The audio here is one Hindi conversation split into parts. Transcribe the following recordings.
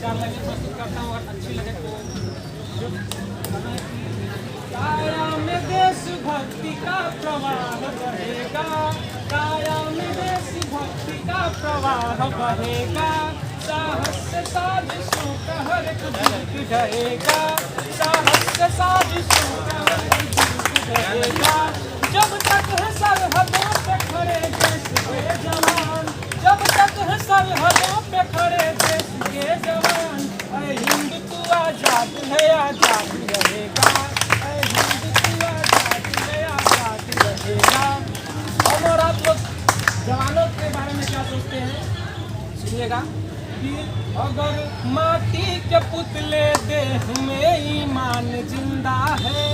चार लाइनें प्रस्तुत करता हूँ, अगर अच्छी लगे तो। काया में देशभक्ति का प्रवाह बहेगा, काया में देशभक्ति का प्रवाह बहेगा, साहस से साजिशों का हर एक दुर्ग ढहेगा, साहस से साजिशों का हर एक दुर्ग ढहेगा। जब तक है सरहदों पे खड़े देश के जवान, जब तक है सरहदों पे खड़े देश के जवान, ऐ हिंद तू आजाद है, आजाद रहेगा, ऐ हिंद तू आजाद है, आजाद रहेगा। और आप लोग जवानों के बारे में क्या सोचते हैं, सुनिएगा कि अगर माटी के पुतले देह में ईमान जिंदा है,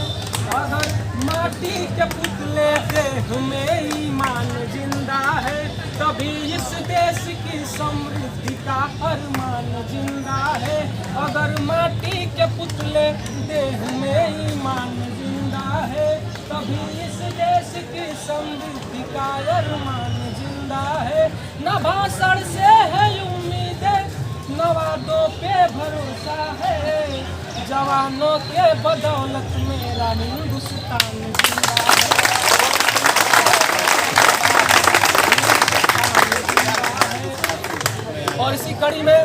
अगर माटी के पुतले देह में ईमान जिंदा है, तभी इस देश की समृद्धि का अरमान जिंदा है। अगर माटी के पुतले देह में ईमान जिंदा है, तभी इस देश की समृद्धि का अरमान जिंदा है। न भाषण से है उम्मीदें, न वादों पे भरोसा है, जवानों के बदौलत मेरा हिंदुस्तान जिंदा है। और इसी कड़ी में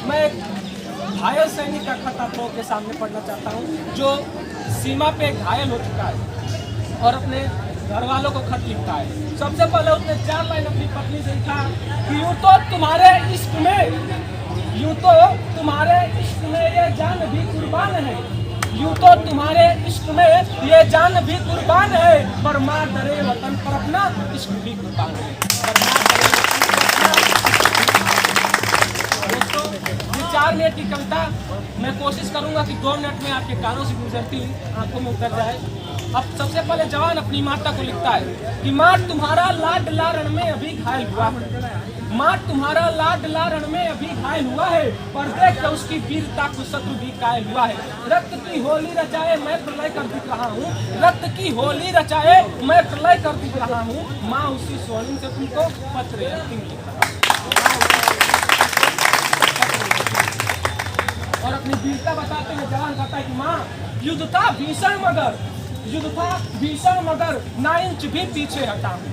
मैं घायल सैनिक का खत आप लोगों के सामने पढ़ना चाहता हूँ, जो सीमा पे घायल हो चुका है और अपने घर वालों को खत लिखता है। सबसे पहले उसने 4 लाइन अपनी पत्नी से लिखा कि यूं तो तुम्हारे इश्क में, यूं तो तुम्हारे इश्क में ये जान भी कुर्बान है, यूं तो तुम्हारे इश्क में ये जान भी कुर्बान है, पर माँ डरे वतन पर अपना इश्क भी कुर्बान है। दोस्तों, ये 4 मिनट की कविता मैं कोशिश करूंगा कि 2 मिनट में आपके कानों से गुजरती आंखों में उतर जाए। अब सबसे पहले जवान अपनी माता को लिखता है कि माँ तुम्हारा लाडला रण में अभी घायल हुआ है, माँ तुम्हारा लाडला रण में अभी घायल हुआ है, पर देख उसकी वीरता को शत्रु भी कायल हुआ है। रक्त की होली रचाए मैं प्रलय कर दिख रहा हूँ, रक्त की होली रचाए मैं प्रलय कर दिख रहा हूँ, माँ उसी स्वर्णिम से तुमको पत्र अंतिम लिख रहा हूँ। और अपनी वीरता बताते हुए जवान कहता है कि माँ युद्ध था भीषण मगर, युद्ध था भीषण मगर ना इंच भी पीछे हटा हूँ,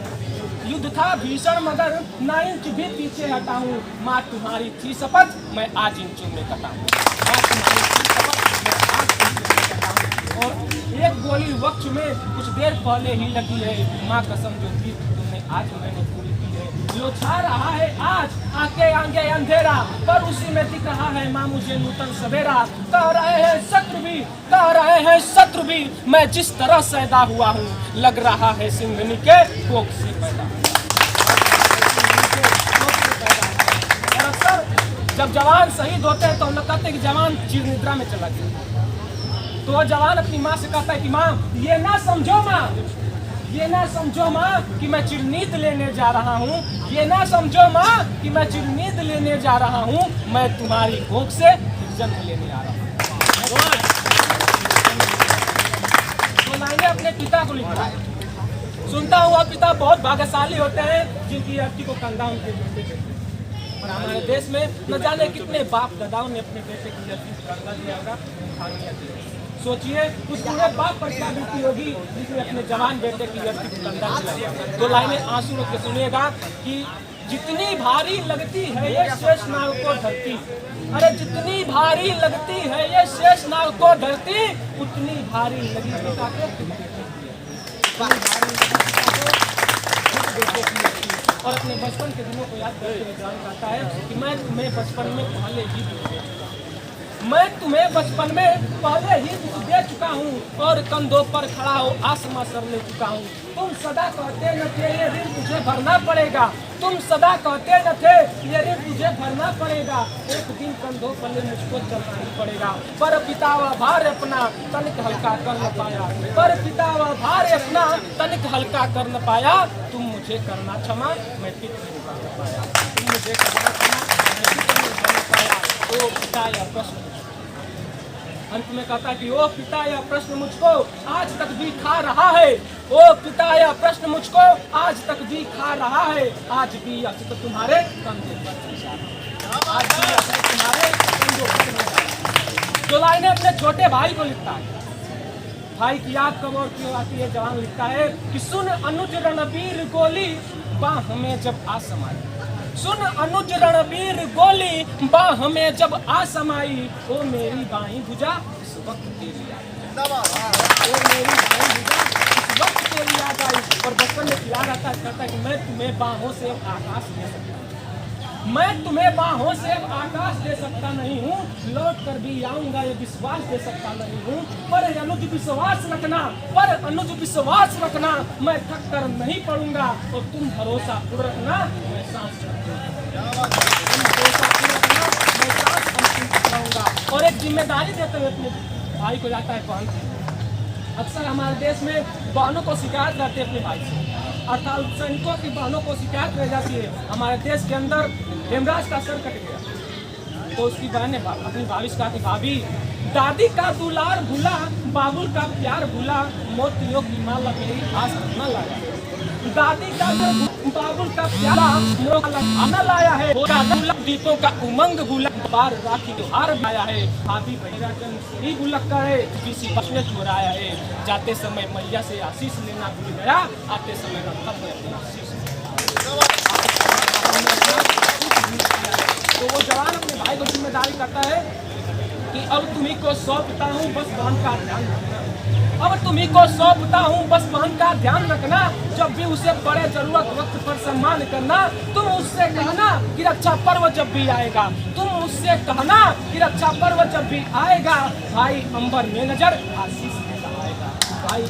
युद्ध था भीषण मगर ना इंच भी पीछे हटा हूँ, माँ तुम्हारी थी शपथ मैं आज इंचों में कटा हूँ, माँ तुम्हारी थी शपथ मैं आज इंचों में कटा हूँ। और एक गोली वक्त में कुछ देर पहले ही लगी है, माँ कसम जो थी तुमने आज मैंने पूरी की है। जो छा रहा है आज आके आगे अंधेरा, पर उसी में दिख रहा है माँ मुझे नूतन सवेरा। कह रहे हैं शत्रु भी, कह रहे हैं शत्रु भी, मैं जिस तरह पैदा हुआ हूँ, लग रहा है सिंघनी के कोख से पैदा। और अक्सर जब जवान शहीद होते हैं तो हम लोग कहते हैं कि जवान चिर निद्रा में चला गया। तो वह जवान अपनी माँ से कहता है कि माँ ये ना समझो माँ, ये ना समझो माँ कि मैं चिरनींद लेने जा रहा हूँ, ये ना समझो माँ कि मैं चिरनींद लेने जा रहा हूँ, मैं तुम्हारी कोख से जन्म लेने आ रहा हूँ। तो मैंने अपने पिता को लिखा है। सुनता हूँ वह पिता बहुत भाग्यशाली होते हैं जिनकी अर्थी को कंधा उनके बेटे के। और हमारे देश में न जाने कितने बाप दादाओं ने अपने बेटे की अर्थी को कंधा दिया होगा, उठानिया दिया। सोचिए उस पूरे बाप पर क्या बीती होगी जिसने अपने जवान बेटे की अर्थी को कंधा दिया। 2 लाइनें आंसू रोक के सुनिएगा कि जितनी भारी लगती है ये शेष नाव को धरती, अरे जितनी भारी लगती है ये शेष नाव को धरती, उतनी भारी लगी पिता को। और अपने बचपन के दिनों को याद करते हुए जवान कहता है कि मैं तुम्हें बचपन में पहले ही मैं तुम्हें बचपन में पहले ही दुख दे चुका हूँ और कंधों पर खड़ा हो आसमां सर ले चुका हूँ। तुम सदा कहते न थे ये ऋण तुझे भरना पड़ेगा, तुम सदा कहते न थे ये ऋण तुझे भरना पड़ेगा, एक दिन कंधों पर ले मुझको चलना ही पड़ेगा। पर पिता वह भार अपना तनिक हल्का कर न पाया, पर पिता वह भार अपना तनिक हल्का कर न पाया, तुम मुझे करना क्षमा मैं पिता नहीं कर पाया, तुम मुझे करना क्षमा मैं पिता नहीं कर पाया। ओ पिता यह प्रश्न अंत में कहता कि ओ पिता यह प्रश्न मुझको आज तक भी खा रहा है, ओ पिता यह प्रश्न मुझको आज तक भी खा रहा है, आज भी अक्सर तुम्हारे कंधे पर आज भी अपने तुम्हारे संजोग में जो लाइनें अपने छोटे भाई को लिखता है, भाई की याद कब और क्यों आती है। जवान लिखता है कि सुन अनुज रणबीर गोली बाह में जब आ समाई, सुन अनुज रणबीर गोली बाह में जब आ समाई, ओ मेरी बाई भुजा इस वक्त तेरी याद आई, ओ मेरी बाई भुजा इस वक्त तेरी याद आई। और बचपन में याद आता करता कि मैं तुम्हें बाहों से आकाश दे सकता हूँ, मैं तुम्हें बाहों से आकाश दे सकता नहीं हूँ, लौट कर भी आऊंगा ये विश्वास दे सकता नहीं हूँ। पर अनुज विश्वास रखना, पर अनुज विश्वास रखना, मैं थक कर नहीं पड़ूंगा, और तुम भरोसा पूर्ण रखना, मैं सांस रखूंगा, तुम भरोसा पूर्ण रखना, मैं सांस अंतिम रखूंगा। और एक जिम्मेदारी देते हुए अपने भाई को जाता है बहन। अक्सर हमारे देश में बहनों को शिकायत रहती है अपने भाई से, अर्थात सैनिकों की बहनों को शिकायत रह जाती है हमारे देश के अंदर हेमराज का सर कट गया, तो उसकी बहन ने अपनी भाभी से कहा कि भाभी, दादी का दुलार भूला, बाबुल का प्यार भूला, मोतियों की माला मेरी आस न लाया, दादी का बाबुल का प्यारा आना लाया है, दीपों का उमंग भूला, बार राखी त्योहार आया है, भाभी बहिरा जन्म ही भूलक्का है, किसी बस ने चुराया है, जाते समय मैया से आशीष लेना भूल गया, आते समय रखा मैं अपनी आशीष। तो वो जवान अपने भाई को जिम्मेदारी करता है कि अब तुम्ही को सौंपता हूँ बस बहन का ध्यान रखना, अब तुम्ही को सौंपता हूँ बस बहन का ध्यान रखना, जब भी उसे पड़े जरूरत वक्त पर सम्मान करना, तुम उससे कहना कि रक्षा पर्व जब भी आएगा, तुम उससे कहना कि रक्षा पर्व जब भी आएगा, भाई अंबर में नजर आशीष देता आएगा, भाई